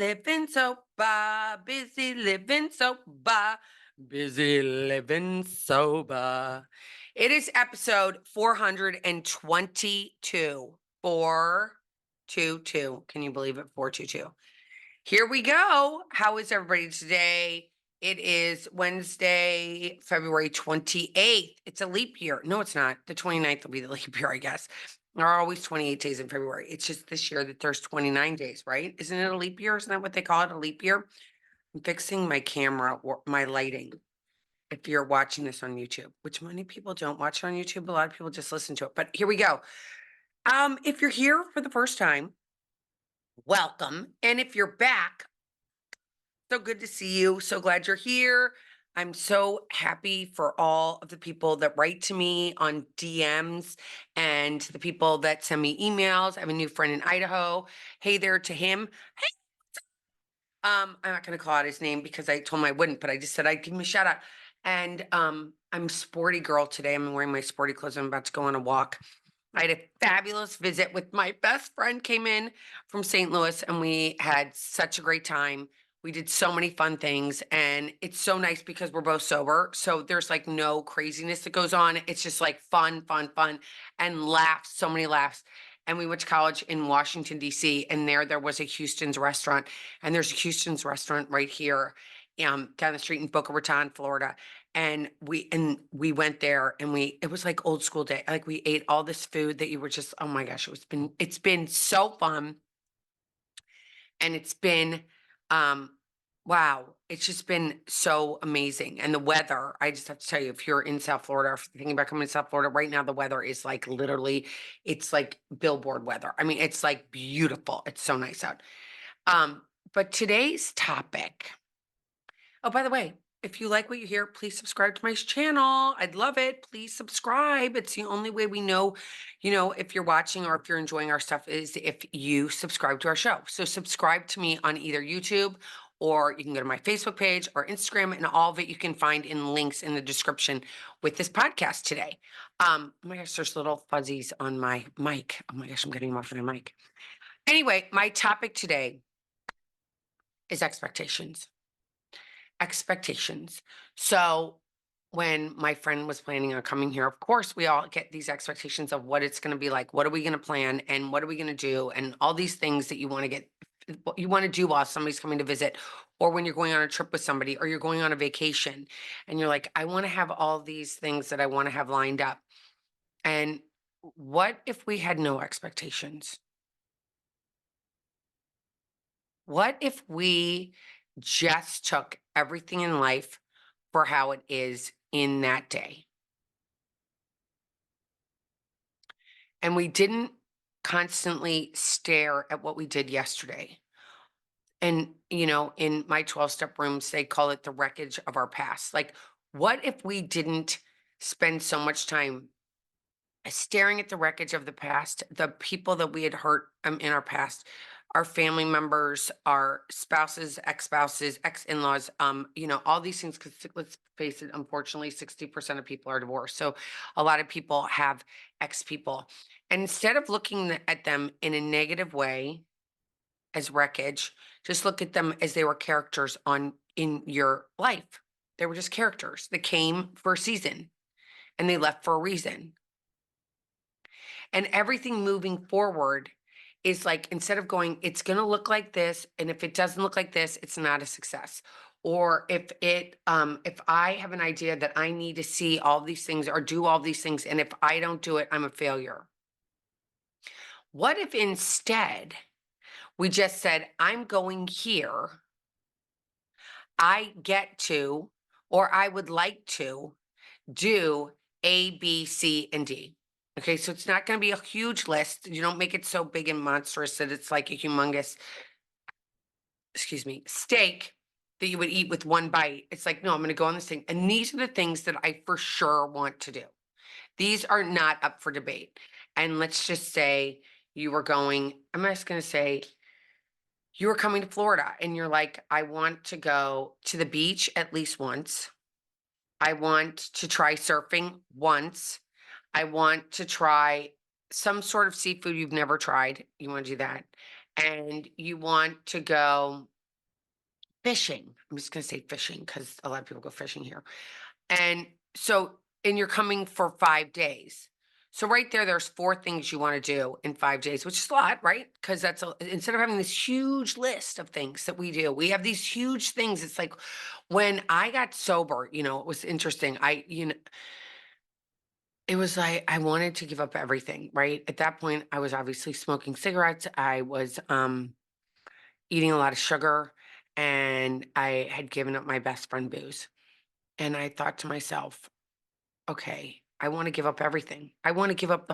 living sober, busy living sober, busy living sober. It is episode 422. 422. Can you believe it? 422. Here we go. How is everybody today? It is Wednesday, February 28th. It's a leap year. No, it's not. The 29th will be the leap year, I guess. There are always 28 days in February. It's just this year that there's 29 days, right? Isn't it a leap year? Isn't that what they call it, a leap year? I'm fixing my camera or my lighting if you're watching this on YouTube, which many people don't watch on YouTube. A lot of people just listen to it. But here we go. If you're here for the first time, welcome. And if you're back, so good to see you. So glad you're here. I'm so happy for all of the people that write to me on DMs and the people that send me emails. I have a new friend in Idaho. Hey there to him. Hey, I'm not going to call out his name because I told him I wouldn't, but I just said I'd give him a shout out. And I'm sporty girl today. I'm wearing my sporty clothes. I'm about to go on a walk. I had a fabulous visit with my best friend came in from St. Louis and we had such a great time. We did so many fun things and it's so nice because we're both sober. So there's like no craziness that goes on. It's just like fun, fun, fun and laughs, so many laughs. And we went to college in Washington, D.C. and there was a Houston's restaurant and there's a Houston's restaurant right here down the street in Boca Raton, Florida. And we went there and it was like old school day. Like we ate all this food that you were just, oh my gosh, it's been so fun. And it's been, wow, it's just been so amazing. And the weather, I just have to tell you, if you're in South Florida, or if you're thinking about coming to South Florida right now, the weather is like literally, it's like billboard weather. I mean, it's like beautiful. It's so nice out. But today's topic, oh, by the way, if you like what you hear, please subscribe to my channel. I'd love it. Please subscribe. It's the only way we know, if you're watching or if you're enjoying our stuff is if you subscribe to our show. So subscribe to me on either YouTube or you can go to my Facebook page or Instagram and all of it you can find in links in the description with this podcast today. Oh my gosh, there's little fuzzies on my mic. Oh my gosh, I'm getting them off my mic. Anyway, my topic today is expectations. Expectations. So when my friend was planning on coming here, of course, we all get these expectations of what it's going to be like. What are we going to plan and what are we going to do? And all these things that you want to get, what you want to do while somebody's coming to visit, or when you're going on a trip with somebody, or you're going on a vacation and you're like, I want to have all these things that I want to have lined up. And what if we had no expectations? What if we just took everything in life for how it is in that day? And we didn't constantly stare at what we did yesterday. And, in my 12-step rooms, they call it the wreckage of our past. Like, what if we didn't spend so much time staring at the wreckage of the past, the people that we had hurt in our past, our family members, our spouses, ex-spouses, ex-in-laws, all these things, because let's face it, unfortunately, 60% of people are divorced. So a lot of people have ex-people. And instead of looking at them in a negative way as wreckage, just look at them as they were characters in your life. They were just characters that came for a season and they left for a reason. And everything moving forward is like, instead of going, it's going to look like this. And if it doesn't look like this, it's not a success. Or if I have an idea that I need to see all these things or do all these things, and if I don't do it, I'm a failure. What if instead we just said, I'm going here. I get to, or I would like to do A, B, C, and D. Okay, so it's not going to be a huge list. You don't make it so big and monstrous that it's like a humongous, steak that you would eat with one bite. It's like, no, I'm going to go on this thing. And these are the things that I for sure want to do. These are not up for debate. And let's just say you were going, I'm just going to say you were coming to Florida and you're like, I want to go to the beach at least once. I want to try surfing once. I want to try some sort of seafood you've never tried. You want to do that. and you want to go fishing. I'm just going to say fishing because a lot of people go fishing here. And so, and you're coming for 5 days. So right there, there's four things you want to do in 5 days, which is a lot, right? Because instead of having this huge list of things that we do, we have these huge things. It's like when I got sober, it was interesting. It was like I wanted to give up everything, right? At that point, I was obviously smoking cigarettes. I was eating a lot of sugar, and I had given up my best friend booze. And I thought to myself, okay, I want to give up everything. I want to give up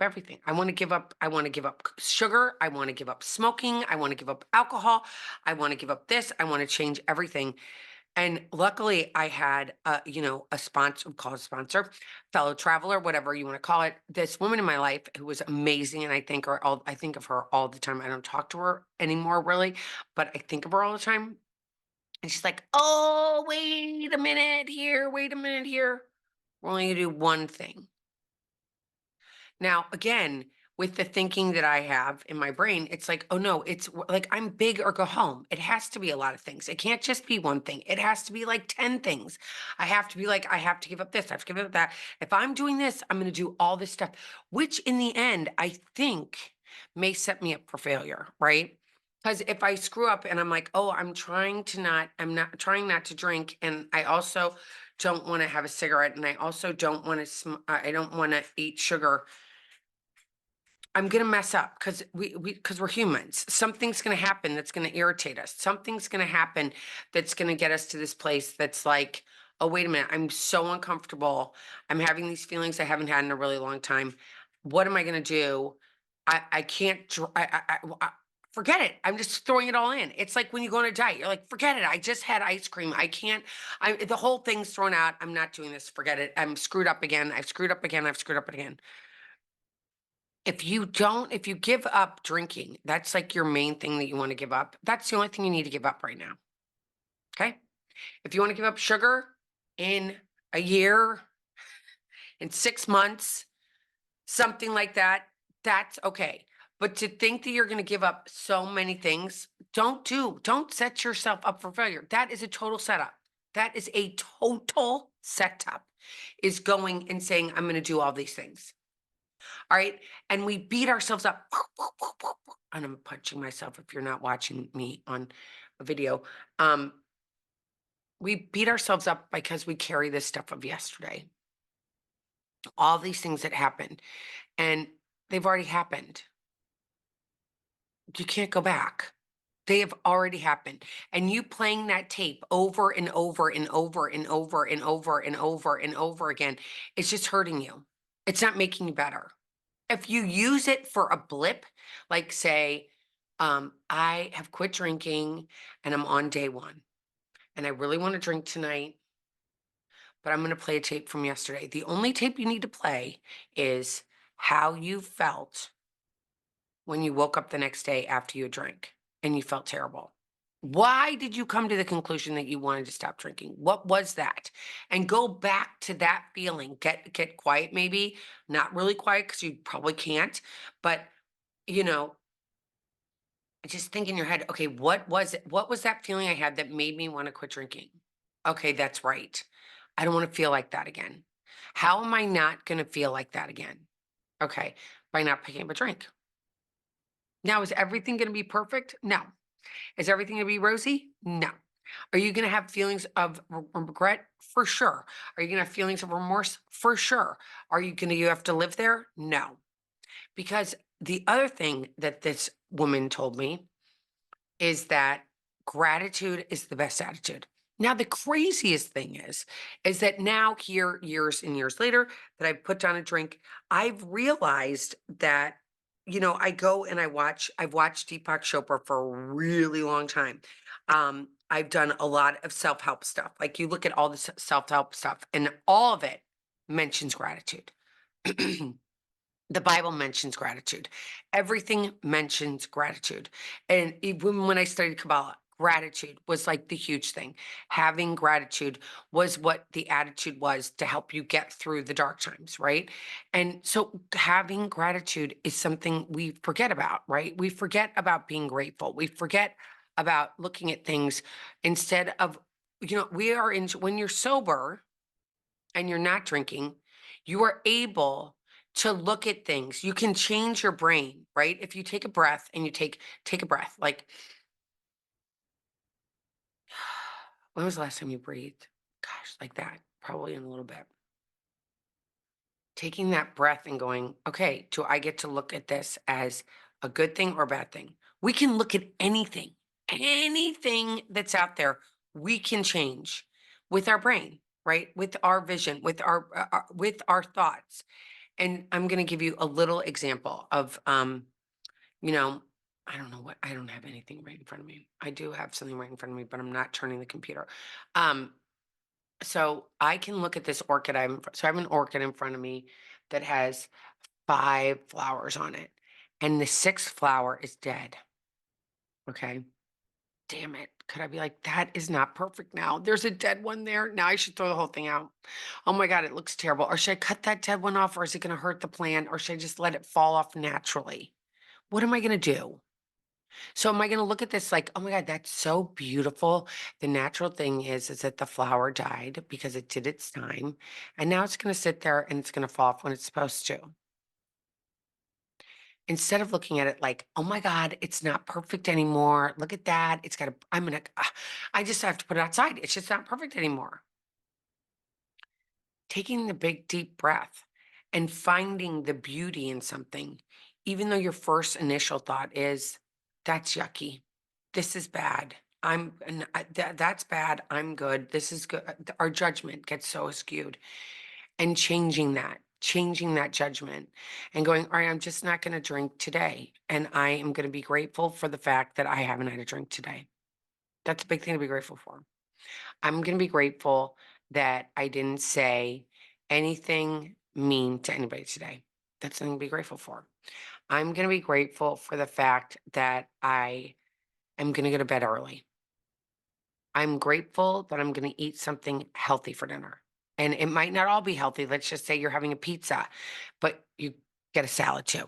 everything. I want to give up sugar. I want to give up smoking. I want to give up alcohol. I want to give up this. I want to change everything. And luckily I had a sponsor, call it a sponsor, fellow traveler, whatever you want to call it. This woman in my life who was amazing. And I think of her all the time. I don't talk to her anymore really, but I think of her all the time. And she's like, oh, wait a minute here. Wait a minute here. We're only gonna do one thing. Now, again, with the thinking that I have in my brain, it's like, oh no, like I'm big or go home. It has to be a lot of things. It can't just be one thing. It has to be like 10 things. I have to be like, I have to give up this, I have to give up that. If I'm doing this, I'm going to do all this stuff, which in the end, I think may set me up for failure, right? Because if I screw up and I'm like, oh, I'm not trying not to drink. And I also don't want to have a cigarette. And I also don't want to, I don't want to eat sugar. I'm gonna mess up because because we're humans. Something's gonna happen that's gonna irritate us. Something's gonna happen that's gonna get us to this place that's like, oh, wait a minute, I'm so uncomfortable. I'm having these feelings I haven't had in a really long time. What am I gonna do? I can't forget it. I'm just throwing it all in. It's like when you go on a diet, you're like, forget it. I just had ice cream. I can't, the whole thing's thrown out. I'm not doing this. Forget it. I'm screwed up again. I've screwed up again. I've screwed up again. If you give up drinking, that's like your main thing that you want to give up. That's the only thing you need to give up right now. Okay. If you want to give up sugar in a year, in 6 months, something like that, that's okay. But to think that you're going to give up so many things, don't set yourself up for failure. That is a total setup. That is a total setup, is going and saying, I'm going to do all these things. All right. And we beat ourselves up. And I'm punching myself if you're not watching me on a video. We beat ourselves up because we carry this stuff of yesterday. All these things that happened, and they've already happened. You can't go back. They have already happened. And you playing that tape over and over and over and over and over and over and over again, it's just hurting you. It's not making you better. If you use it for a blip, like say, I have quit drinking and I'm on day one and I really want to drink tonight, but I'm going to play a tape from yesterday. The only tape you need to play is how you felt when you woke up the next day after you drank and you felt terrible. Why did you come to the conclusion that you wanted to stop drinking? What was that? And go back to that feeling. Get quiet, maybe not really quiet because you probably can't, but you know, just think in your head, okay, what was it? What was that feeling I had that made me want to quit drinking? Okay, that's right. I don't want to feel like that again. How am I not going to feel like that again? Okay, by not picking up a drink. Now, is everything going to be perfect? No. Is everything going to be rosy? No. Are you going to have feelings of regret? For sure. Are you going to have feelings of remorse? For sure. Are you going to, you have to live there? No. Because the other thing that this woman told me is that gratitude is the best attitude. Now, the craziest thing is that now here, years and years later, that I've put down a drink, I've realized that, I go and I've watched Deepak Chopra for a really long time. I've done a lot of self-help stuff. Like you look at all the self-help stuff and all of it mentions gratitude. The Bible mentions gratitude. Everything mentions gratitude. And even when I studied Kabbalah, Gratitude was like the huge thing. Having gratitude was what the attitude was to help you get through the dark times, right? And so having gratitude is something we forget about, right? We forget about being grateful. We forget about looking at things instead of, we are in, when you're sober and you're not drinking, you are able to look at things. You can change your brain, right? If you take a breath and you take a breath, like, when was the last time you breathed? Gosh, like that, probably in a little bit. Taking that breath and going, okay, do I get to look at this as a good thing or a bad thing? We can look at anything that's out there, we can change with our brain, right? With our vision, with our thoughts. And I'm going to give you a little example of, you know, I don't know what, I don't have anything right in front of me. I do have something right in front of me, but I'm not turning the computer. Um, so I can look at this orchid. So I have an orchid in front of me that has 5 flowers on it, and the sixth flower is dead. Okay. Damn it. Could I be like, that is not perfect now? There's a dead one there. Now I should throw the whole thing out. Oh my God, it looks terrible. Or should I cut that dead one off, or is it going to hurt the plant? Or should I just let it fall off naturally? What am I going to do? So am I going to look at this like, oh my God, that's so beautiful. The natural thing is that the flower died because it did its time. And now it's going to sit there and it's going to fall off when it's supposed to. Instead of looking at it like, oh my God, it's not perfect anymore. Look at that. It's got I just have to put it outside. It's just not perfect anymore. Taking the big deep breath and finding the beauty in something, even though your first initial thought is, that's yucky. This is bad. That's bad. I'm good. This is good. Our judgment gets so skewed, and changing that judgment and going, all right, I'm just not going to drink today. And I am going to be grateful for the fact that I haven't had a drink today. That's a big thing to be grateful for. I'm going to be grateful that I didn't say anything mean to anybody today. That's something to be grateful for. I'm going to be grateful for the fact that I am going to go to bed early. I'm grateful that I'm going to eat something healthy for dinner. And it might not all be healthy. Let's just say you're having a pizza, but you get a salad too.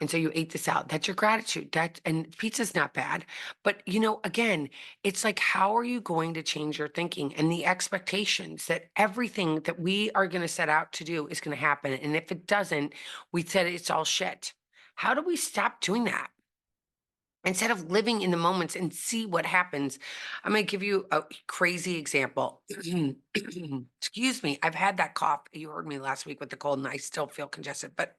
And so you ate the salad. That's your gratitude. And pizza's not bad. But again, it's like, how are you going to change your thinking and the expectations that everything that we are going to set out to do is going to happen? And if it doesn't, we said it's all shit. How do we stop doing that? Instead of living in the moments and see what happens. I'm going to give you a crazy example. Excuse me. I've had that cough. You heard me last week with the cold and I still feel congested. But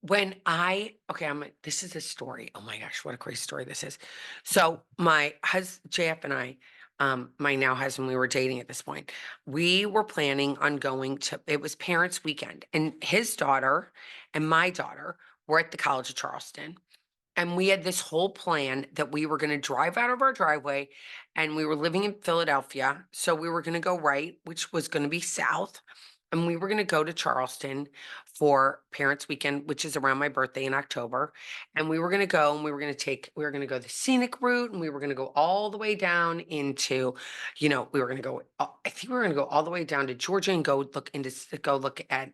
this is a story. Oh my gosh, what a crazy story this is. So my husband, JF and I, my now husband, we were dating at this point. We were planning on it was parents' weekend, and his daughter and my daughter were at the College of Charleston. And we had this whole plan that we were going to drive out of our driveway, and we were living in Philadelphia. So we were going to go right, which was going to be south. And we were going to go to Charleston for Parents Weekend, which is around my birthday in October. And we were going to go and we were going to go the scenic route, and we were going to go all the way down into, we were going to go, I think we were going to go all the way down to Georgia and go look at,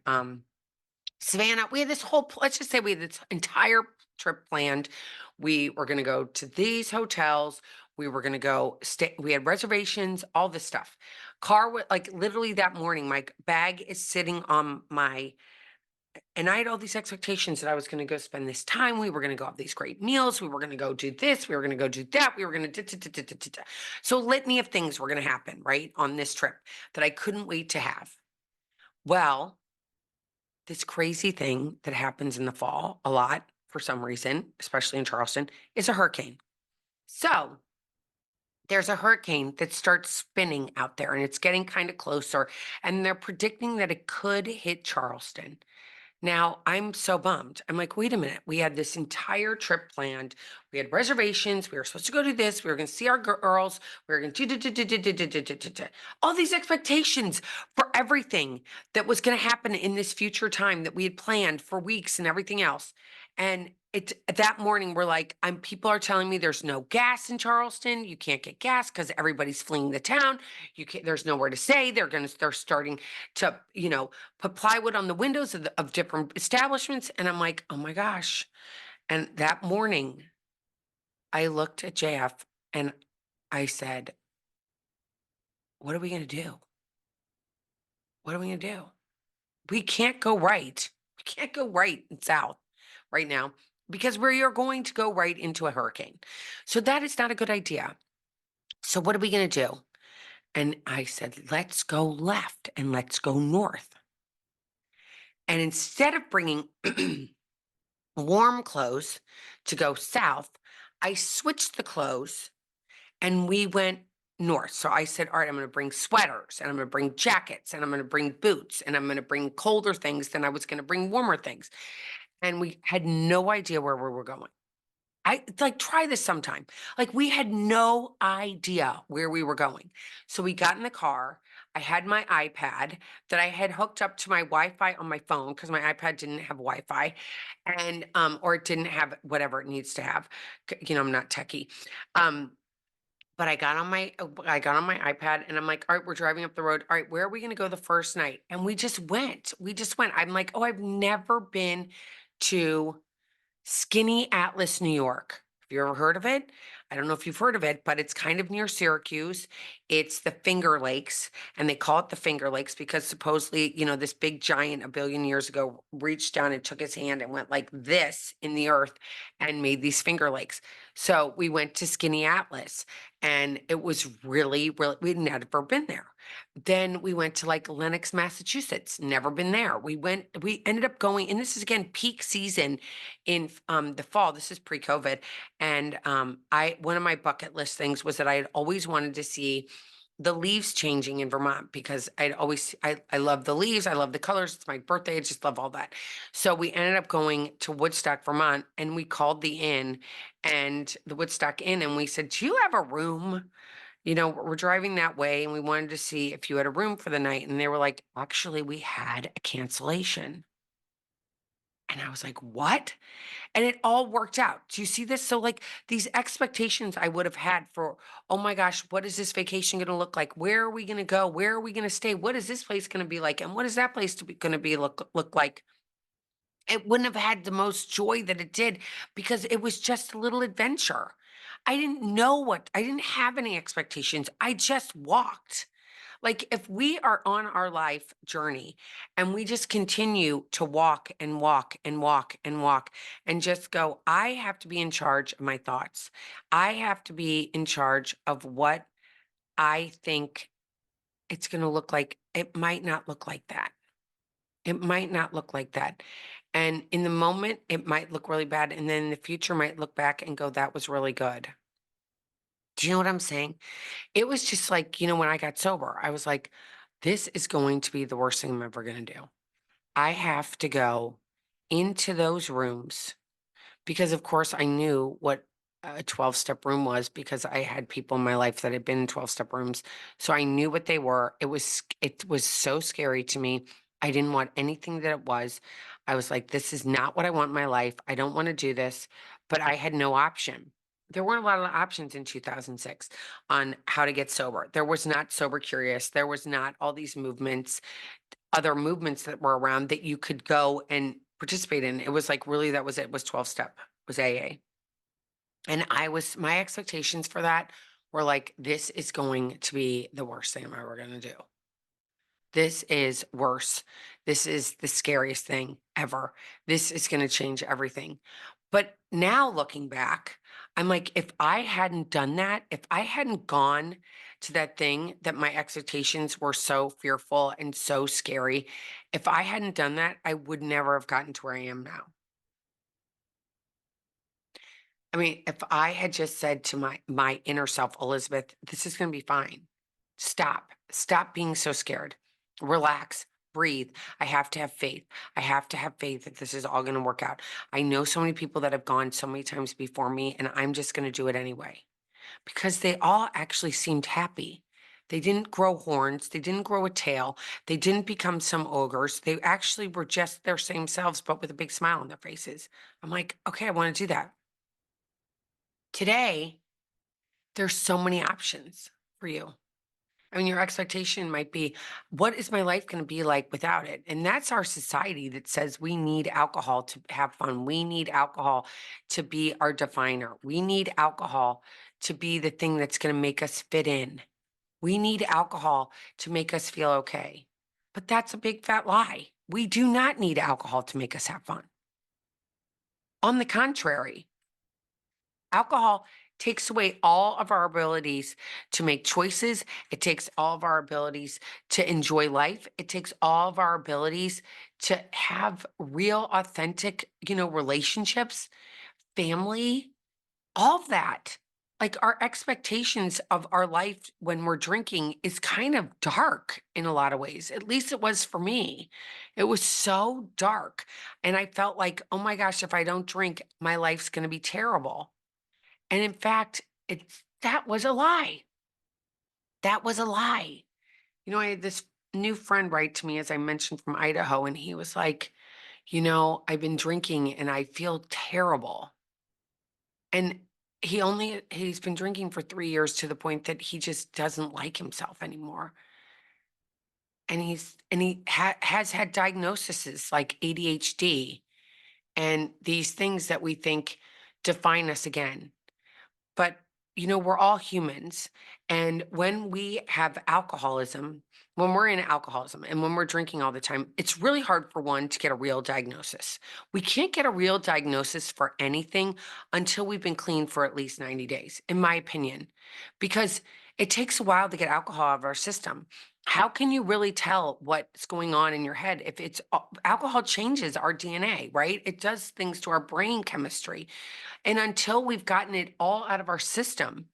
Savannah. We had let's just say we had this entire trip planned. We were going to go to these hotels. We were going to go stay. We had reservations, all this stuff. Like literally that morning, my bag is sitting on and I had all these expectations that I was going to go spend this time. We were going to go have these great meals. We were going to go do this. We were going to go do that. We were going to, so litany of things were going to happen, right, on this trip that I couldn't wait to have. Well, this crazy thing that happens in the fall a lot for some reason, especially in Charleston, is a hurricane. So there's a hurricane that starts spinning out there and it's getting kind of closer. And they're predicting that it could hit Charleston. Now, I'm so bummed. I'm like, wait a minute. We had this entire trip planned. We had reservations. We were supposed to go to this. We were going to see our girls. We were going to all these expectations for everything that was going to happen in this future time that we had planned for weeks and everything else. And it's that morning, we're like, people are telling me there's no gas in Charleston. You can't get gas because everybody's fleeing the town. You can't, there's nowhere to stay. They're starting to, put plywood on the windows of different establishments. And I'm like, oh my gosh. And that morning, I looked at JF and I said, what are we going to do? What are we going to do? We can't go right. We can't go right and south right now because we are going to go right into a hurricane. So that is not a good idea. So what are we going to do? And I said, let's go left and let's go north. And instead of bringing warm clothes to go south, I switched the clothes and we went north. So I said, all right, I'm going to bring sweaters and I'm going to bring jackets and I'm going to bring boots and I'm going to bring colder things than I was going to bring warmer things. And we had no idea where we were going. Try this sometime. Like we had no idea where we were going. So we got in the car. I had my iPad that I had hooked up to my Wi-Fi on my phone because my iPad didn't have Wi-Fi and or it didn't have whatever it needs to have. I'm not techie. But I got on my iPad and I'm like, all right, we're driving up the road. All right, where are we going to go the first night? And we just went. We just went. I'm like, oh, I've never been to Skinny Atlas, New York. Have you ever heard of it? I don't know if you've heard of it, but it's kind of near Syracuse. It's the Finger Lakes, and they call it the Finger Lakes because supposedly, this big giant a billion years ago reached down and took his hand and went like this in the earth and made these Finger Lakes. So we went to Skinny Atlas, and it was really, really, we'd never been there. Then we went to like Lenox, Massachusetts, never been there. We ended up going, and this is again peak season in the fall. This is pre-COVID. And one of my bucket list things was that I had always wanted to see the leaves changing in Vermont because I love the leaves. I love the colors. It's my birthday. I just love all that. So we ended up going to Woodstock, Vermont, and we called the inn and the Woodstock Inn and we said, do you have a room? We're driving that way and we wanted to see if you had a room for the night. And they were like, actually, we had a cancellation. And I was like, what? And it all worked out. Do you see this? So like these expectations I would have had for, oh my gosh, what is this vacation going to look like? Where are we going to go? Where are we going to stay? What is this place going to be like? And what is that place going to be look like? It wouldn't have had the most joy that it did because it was just a little adventure. I didn't have any expectations. I just walked. Like if we are on our life journey and we just continue to walk and walk and walk and walk and just go, I have to be in charge of my thoughts. I have to be in charge of what I think it's going to look like. It might not look like that. It might not look like that. And in the moment, it might look really bad. And then in the future might look back and go, that was really good. Do you know what I'm saying? It was just like, when I got sober, I was like, this is going to be the worst thing I'm ever going to do. I have to go into those rooms because, of course, I knew what a 12-step room was because I had people in my life that had been in 12-step rooms. So I knew what they were. It was so scary to me. I didn't want anything that it was. I was like, this is not what I want in my life. I don't want to do this, but I had no option. There weren't a lot of options in 2006 on how to get sober. There was not Sober Curious. There was not all these movements, other movements that were around that you could go and participate in. It was like, really, that was it, was 12-step, was AA. And my expectations for that were like, this is going to be the worst thing I'm ever going to do. This is worse. This is the scariest thing ever. This is going to change everything. But now looking back, I'm like, if I hadn't done that, if I hadn't gone to that thing that my expectations were so fearful and so scary, if I hadn't done that, I would never have gotten to where I am now. I mean, if I had just said to my inner self, Elizabeth, this is going to be fine. Stop being so scared. Relax, breathe. I have to have faith. I have to have faith that this is all going to work out. I know so many people that have gone so many times before me, and I'm just going to do it anyway because they all actually seemed happy. They didn't grow horns. They didn't grow a tail. They didn't become some ogres. They actually were just their same selves, but with a big smile on their faces. I'm like, okay, I want to do that. Today, there's so many options for you. I mean, your expectation might be, what is my life going to be like without it? And that's our society that says we need alcohol to have fun. We need alcohol to be our definer. We need alcohol to be the thing that's going to make us fit in. We need alcohol to make us feel okay. But that's a big fat lie. We do not need alcohol to make us have fun. On the contrary, alcohol takes away all of our abilities to make choices. It takes all of our abilities to enjoy life. It takes all of our abilities to have real, authentic, relationships, family, all of that. Like our expectations of our life when we're drinking is kind of dark in a lot of ways. At least it was for me. It was so dark. And I felt like, oh my gosh, if I don't drink, my life's going to be terrible. And in fact, that was a lie. That was a lie. I had this new friend write to me, as I mentioned, from Idaho, and he was like, I've been drinking and I feel terrible. And he's been drinking for 3 years to the point that he just doesn't like himself anymore. And has had diagnoses like ADHD and these things that we think define us again. But, we're all humans. And when we have alcoholism, when we're in alcoholism and when we're drinking all the time, it's really hard for one to get a real diagnosis. We can't get a real diagnosis for anything until we've been clean for at least 90 days, in my opinion, because it takes a while to get alcohol out of our system. How can you really tell what's going on in your head if alcohol changes our DNA, right? It does things to our brain chemistry. And until we've gotten it all out of our system,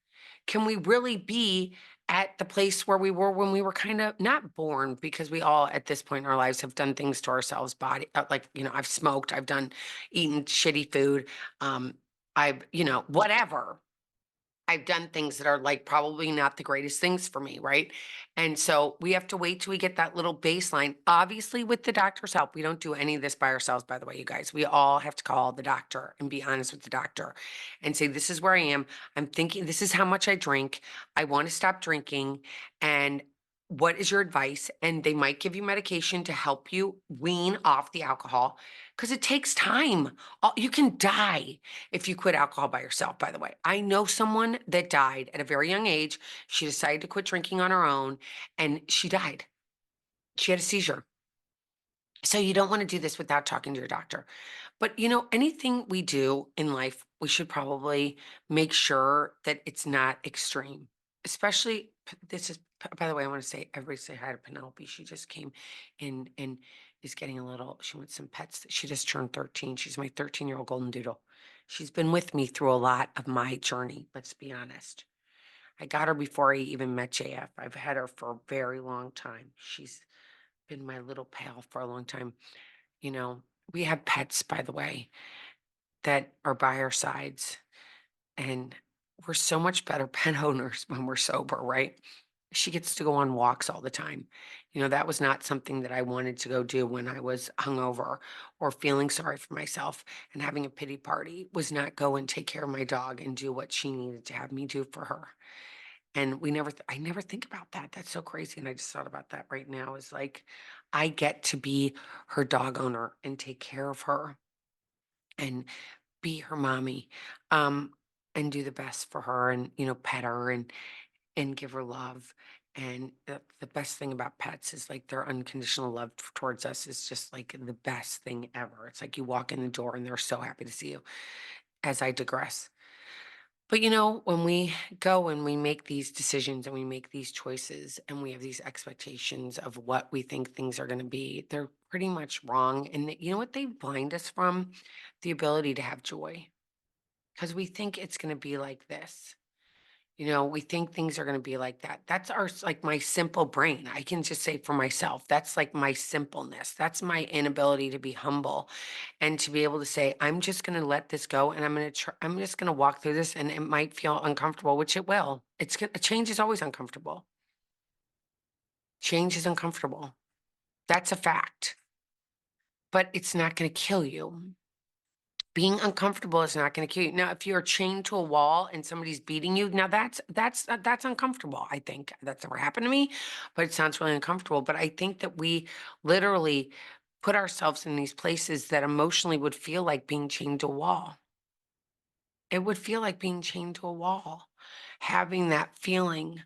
can we really be at the place where we were when we were kind of not born? Because we all at this point in our lives have done things to ourselves, I've smoked, I've done eaten shitty food. Whatever. I've done things that are like probably not the greatest things for me, right? And so we have to wait till we get that little baseline. Obviously, with the doctor's help, we don't do any of this by ourselves, by the way, you guys. We all have to call the doctor and be honest with the doctor and say, this is where I am. I'm thinking, this is how much I drink. I want to stop drinking. And what is your advice? And they might give you medication to help you wean off the alcohol because it takes time. You can die if you quit alcohol by yourself, by the way. I know someone that died at a very young age. She decided to quit drinking on her own and she died. She had a seizure. So you don't want to do this without talking to your doctor. But anything we do in life, we should probably make sure that it's not extreme. Especially by the way, I want to say everybody say hi to Penelope. She just came in and is getting a little, she wants some pets. She just turned 13. She's my 13-year-old golden doodle. She's been with me through a lot of my journey, let's be honest. I got her before I even met JF. I've had her for a very long time. She's been my little pal for a long time. You know, we have pets, by the way, that are by our sides, and we're so much better pet owners when we're sober, right? She gets to go on walks all the time. That was not something that I wanted to go do when I was hungover or feeling sorry for myself and having a pity party was not go and take care of my dog and do what she needed to have me do for her. And I never think about that. That's so crazy. And I just thought about that right now is like, I get to be her dog owner and take care of her and be her mommy, and do the best for her and, pet her and give her love. And the best thing about pets is like their unconditional love towards us is just like the best thing ever. It's like you walk in the door and they're so happy to see you, as I digress. But when we go and we make these decisions and we make these choices and we have these expectations of what we think things are going to be, they're pretty much wrong. And you know what they blind us from? The ability to have joy. Because we think it's going to be like this. We think things are going to be like that. That's like my simple brain. I can just say for myself, that's like my simpleness. That's my inability to be humble and to be able to say, I'm just going to let this go and I'm just going to walk through this and it might feel uncomfortable, which it will. Change is always uncomfortable. Change is uncomfortable. That's a fact, but it's not going to kill you. Being uncomfortable is not going to kill you. Now, if you're chained to a wall and somebody's beating you, now that's uncomfortable. I think that's never happened to me, but it sounds really uncomfortable. But I think that we literally put ourselves in these places that emotionally would feel like being chained to a wall. It would feel like being chained to a wall, having that feeling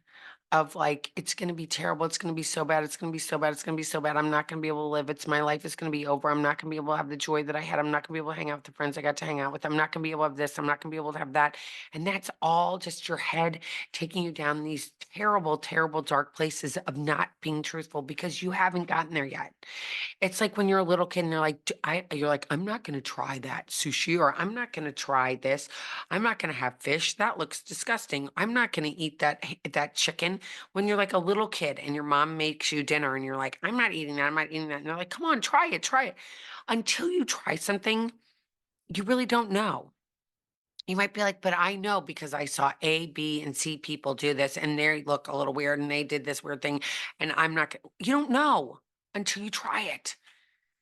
of like, it's going to be terrible. It's going to be so bad. It's going to be so bad. It's going to be so bad. I'm not going to be able to live. It's my life is going to be over. I'm not going to be able to have the joy that I had. I'm not going to be able to hang out with the friends I got to hang out with. I'm not going to be able to have this. I'm not going to be able to have that. And that's all just your head taking you down these terrible, terrible, dark places of not being truthful because you haven't gotten there yet. It's like when you're a little kid and they're like, you're like, I'm not going to try that sushi, or I'm not going to try this. I'm not going to have fish. That looks disgusting. I'm not going to eat that chicken. When you're like a little kid and your mom makes you dinner and you're like, I'm not eating that. I'm not eating that. And they're like, come on, try it, try it. Until you try something, you really don't know. You might be like, but I know because I saw A, B, and C people do this and they look a little weird and they did this weird thing. And I'm not, you don't know until you try it.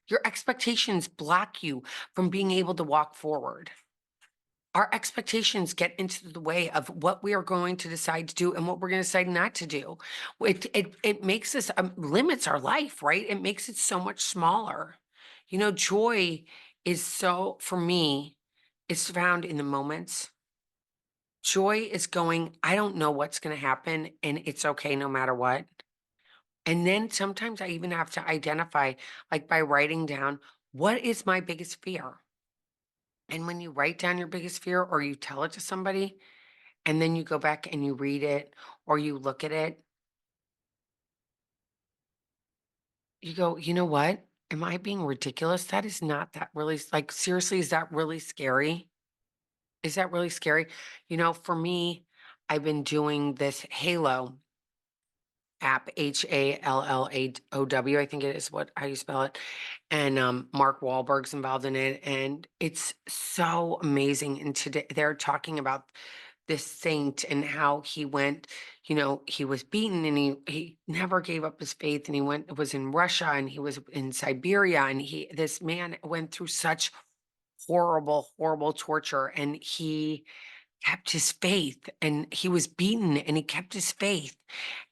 Your expectations block you from being able to walk forward. Our expectations get into the way of what we are going to decide to do and what we're going to decide not to do. It makes us limits our life, right? It makes it so much smaller. Joy is so, for me, it's found in the moments. Joy is going, I don't know what's going to happen, and it's okay no matter what. And then sometimes I even have to identify, like by writing down, what is my biggest fear? And when you write down your biggest fear or you tell it to somebody, and then you go back and you read it or you look at it, you go, you know what? Am I being ridiculous? That is not that really, like, seriously, is that really scary? Is that really scary? For me, I've been doing this Halo app, HALLAOW, I think it is how you spell it. And Mark Wahlberg's involved in it. And it's so amazing. And today they're talking about this saint and how he went, he was beaten and he never gave up his faith. And was in Russia and he was in Siberia. And this man went through such horrible, horrible torture. And he kept his faith and he was beaten and he kept his faith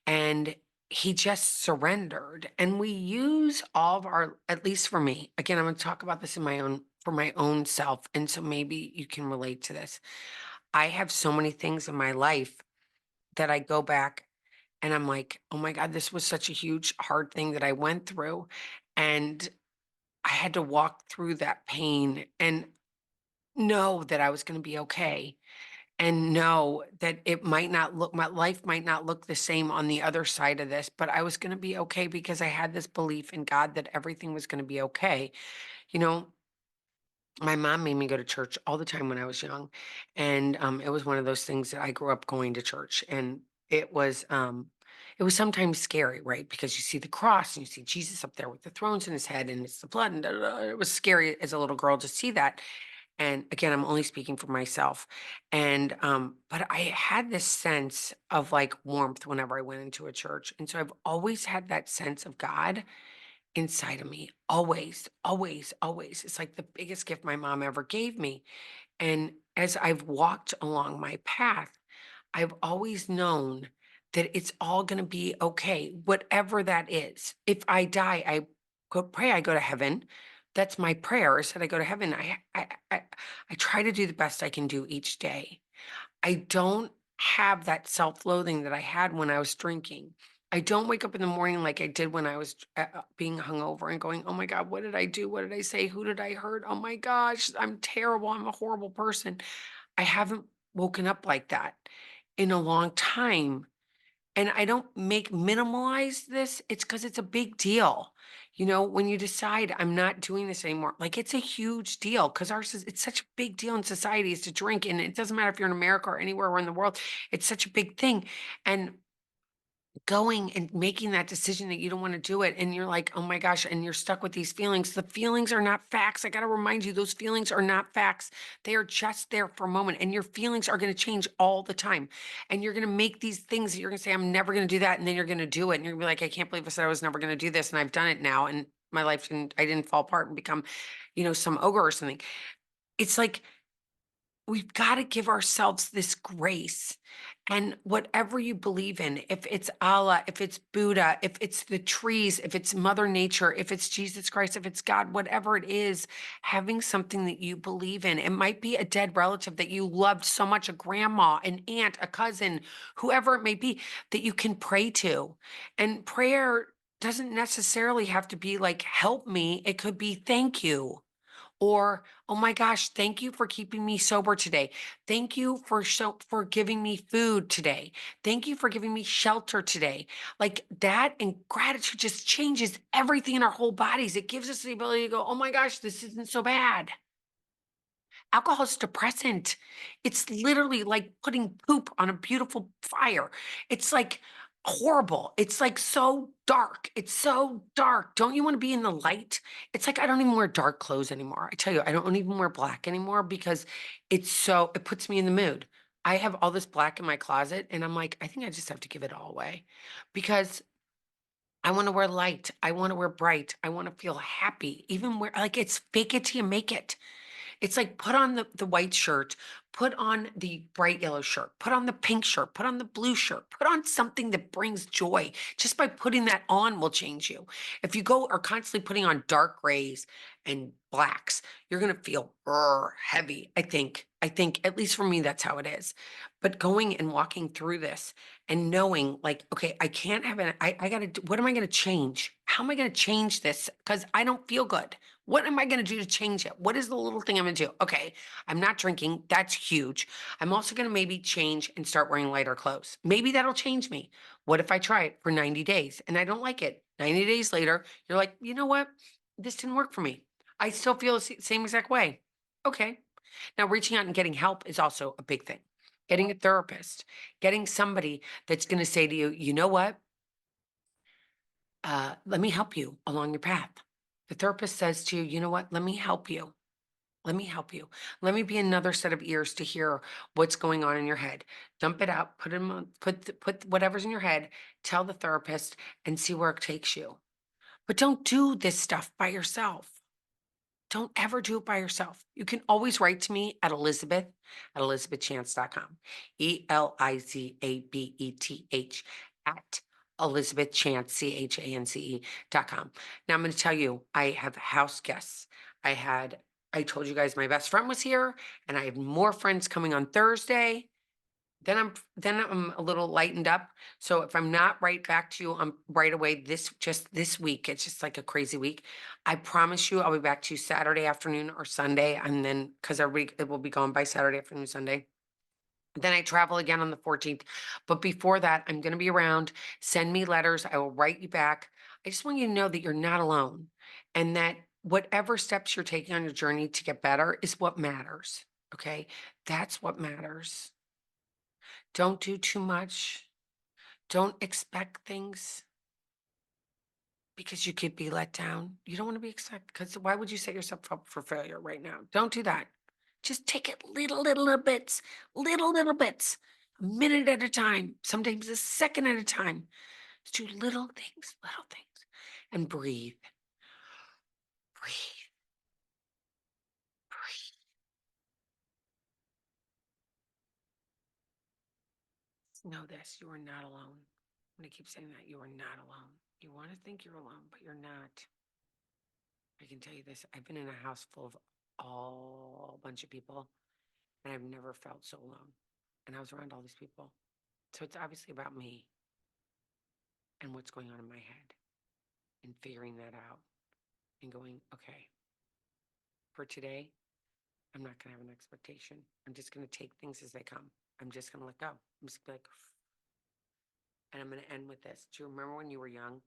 and he just surrendered. And we use all of our, at least for me, again, I'm going to talk about this for my own self. And so maybe you can relate to this. I have so many things in my life that I go back and I'm like, oh my God, this was such a huge, hard thing that I went through. And I had to walk through that pain and know that I was going to be okay and know that my life might not look the same on the other side of this, but I was going to be okay because I had this belief in God that everything was going to be okay. You know, my mom made me go to church all the time when I was young. And it was one of those things that I grew up going to church. And it was sometimes scary, right? Because you see the cross and you see Jesus up there with the thrones in his head and it's the blood. And da, da, da. It was scary as a little girl to see that. And again, I'm only speaking for myself. And but I had this sense of like warmth whenever I went into a church. And so I've always had that sense of God inside of me. Always, always, always. It's like the biggest gift my mom ever gave me. And as I've walked along my path, I've always known that it's all going to be okay, whatever that is. If I die, I go to heaven. That's my prayer is that I go to heaven. I try to do the best I can do each day. I don't have that self-loathing that I had when I was drinking. I don't wake up in the morning like I did when I was being hungover and going, oh my God, what did I do? What did I say? Who did I hurt? Oh my gosh, I'm terrible. I'm a horrible person. I haven't woken up like that in a long time. And I don't make minimalize this. It's because it's a big deal. When you decide I'm not doing this anymore, like it's a huge deal because it's such a big deal in society is to drink. And it doesn't matter if you're in America or anywhere around the world, it's such a big thing. And going and making that decision that you don't want to do it. And you're like, oh my gosh, and you're stuck with these feelings. The feelings are not facts. I got to remind you, those feelings are not facts. They are just there for a moment. And your feelings are going to change all the time. And you're going to make these things that you're going to say, I'm never going to do that. And then you're going to do it. And you're going to be like, I can't believe I said I was never going to do this. And I've done it now. And my life didn't, I didn't fall apart and become, some ogre or something. It's like, we've got to give ourselves this grace. And whatever you believe in, if it's Allah, if it's Buddha, if it's the trees, if it's Mother Nature, if it's Jesus Christ, if it's God, whatever it is, having something that you believe in. It might be a dead relative that you loved so much, a grandma, an aunt, a cousin, whoever it may be, that you can pray to. And prayer doesn't necessarily have to be like, help me. It could be, thank you. Or, oh my gosh, thank you for keeping me sober today. Thank you for giving me food today. Thank you for giving me shelter today. Like that, and gratitude just changes everything in our whole bodies. It gives us the ability to go, oh my gosh, this isn't so bad. Alcohol is depressant. It's literally like putting poop on a beautiful fire. It's like horrible. It's like so dark. It's so dark. Don't you want to be in the light? It's like I don't even wear dark clothes anymore. I tell you, I don't even wear black anymore because it puts me in the mood. I have all this black in my closet and I'm like, I think I just have to give it all away because I want to wear light. I want to wear bright. I want to feel happy. Even where like it's fake it till you make it. It's like put on the white shirt, put on the bright yellow shirt, put on the pink shirt, put on the blue shirt, put on something that brings joy. Just by putting that on will change you. If you are constantly putting on dark grays and blacks, you're going to feel heavy. I think at least for me, that's how it is. But going and walking through this and knowing like, okay, I can't have it. I got to, what am I going to change? How am I going to change this? Because I don't feel good. What am I going to do to change it? What is the little thing I'm going to do? Okay, I'm not drinking. That's huge. I'm also going to maybe change and start wearing lighter clothes. Maybe that'll change me. What if I try it for 90 days and I don't like it? 90 days later, you're like, you know what? This didn't work for me. I still feel the same exact way. Okay. Now, reaching out and getting help is also a big thing. Getting a therapist, getting somebody that's going to say to you, you know what? Let me help you along your path. The therapist says to you, you know what? Let me help you. Let me help you. Let me be another set of ears to hear what's going on in your head. Dump it out, put them on, put whatever's in your head, tell the therapist and see where it takes you. But don't do this stuff by yourself. Don't ever do it by yourself. You can always write to me at elizabethchance.com. ELIZABETH at elizabethchance.com. Now I'm going to tell you, I have house guests. I told you guys my best friend was here, and I have more friends coming on Thursday. Then I'm a little lightened up. So if I'm not right back to you right away this week, it's just like a crazy week. I promise you I'll be back to you Saturday afternoon or Sunday. And then because everybody it will be gone by Saturday afternoon, Sunday. Then I travel again on the 14th. But before that, I'm going to be around. Send me letters. I will write you back. I just want you to know that you're not alone and that whatever steps you're taking on your journey to get better is what matters. Okay. That's what matters. Don't do too much. Don't expect things because you could be let down. You don't want to be expect because why would you set yourself up for failure right now? Don't do that. Just take it little bits, little bits, a minute at a time, sometimes a second at a time. Just do little things, and breathe, breathe, breathe. Know this, you are not alone. I'm going to keep saying that you are not alone. You want to think you're alone, but you're not. I can tell you this, I've been in a house full of a bunch of people, and I've never felt so alone. And I was around all these people. So it's obviously about me and what's going on in my head and figuring that out and going, okay, for today, I'm not going to have an expectation. I'm just going to take things as they come. I'm just going to let go. I'm just gonna be like, and I'm going to end with this. Do you remember when you were young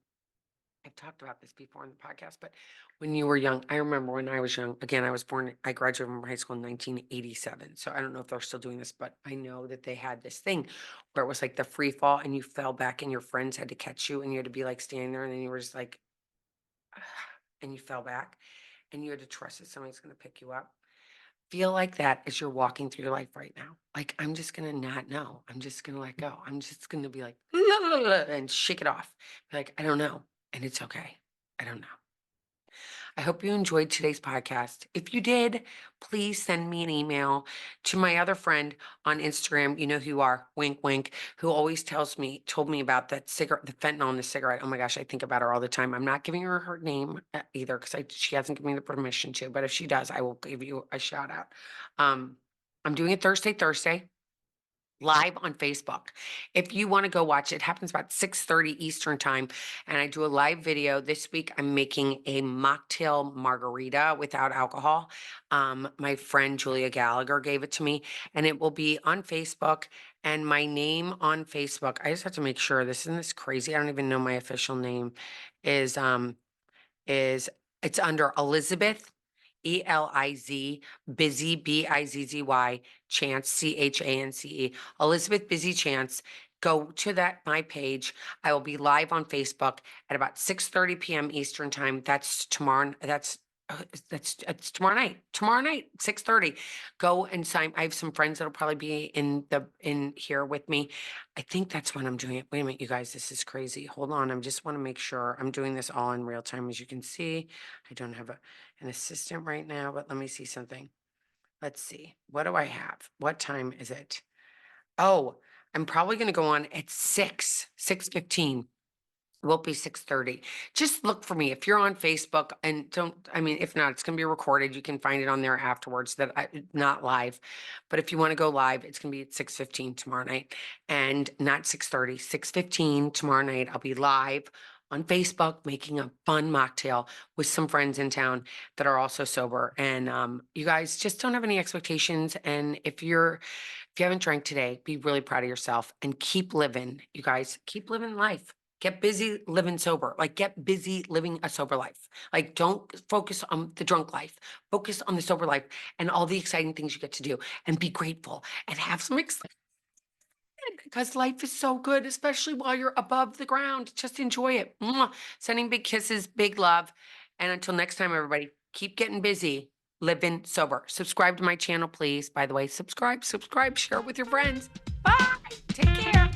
I've talked about this before in the podcast, but when you were young, I remember when I was young, again, I graduated from high school in 1987. So I don't know if they're still doing this, but I know that they had this thing where it was like the free fall and you fell back and your friends had to catch you and you had to be like standing there and then you were just like, and you fell back and you had to trust that somebody's going to pick you up. Feel like that as you're walking through your life right now. Like, I'm just going to not know. I'm just going to let go. I'm just going to be like, and shake it off. Be like, I don't know. And it's okay. I don't know. I hope you enjoyed today's podcast. If you did, please send me an email to my other friend on Instagram. You know who you are, wink, wink, who always told me about that cigarette, the fentanyl in the cigarette. Oh my gosh, I think about her all the time. I'm not giving her name either because she hasn't given me the permission to, but if she does, I will give you a shout out. I'm doing it Thursday. Live on Facebook. If you want to go watch it, happens about 6:30 Eastern time. And I do a live video. This week, I'm making a mocktail margarita without alcohol. My friend Julia Gallagher gave it to me, and it will be on Facebook. And my name on Facebook, I just have to make sure this isn't this crazy. I don't even know my official name is is it's under Elizabeth, Eliz, Busy, Bizzy, Chance, Chance, Elizabeth Busy Chance. Go to my page. I will be live on Facebook at about 6:30 p.m. Eastern time. That's tomorrow. It's tomorrow night. Tomorrow night, 6:30. Go and sign. I have some friends that'll probably be in here with me. I think that's when I'm doing it. Wait a minute, you guys, this is crazy. Hold on. I just want to make sure I'm doing this all in real time. As you can see, I don't have an assistant right now, but let me see something. Let's see. What do I have? What time is it? Oh, I'm probably going to go on at 6:15. It won't be 6:30. Just look for me. If you're on Facebook and if not, it's going to be recorded. You can find it on there afterwards not live. But if you want to go live, it's going to be at 6:15 tomorrow night and not 6:30, 6:15 tomorrow night. I'll be live on Facebook making a fun mocktail with some friends in town that are also sober. And you guys just don't have any expectations. And if you haven't drank today, be really proud of yourself and keep living. You guys keep living life. Get busy living sober. Like, get busy living a sober life. Like, don't focus on the drunk life. Focus on the sober life and all the exciting things you get to do, and be grateful and have some excitement because life is so good, especially while you're above the ground. Just enjoy it. Mwah. Sending big kisses, big love. And until next time, everybody, keep getting busy, living sober. Subscribe to my channel, please. By the way, subscribe, share it with your friends. Bye. Take care.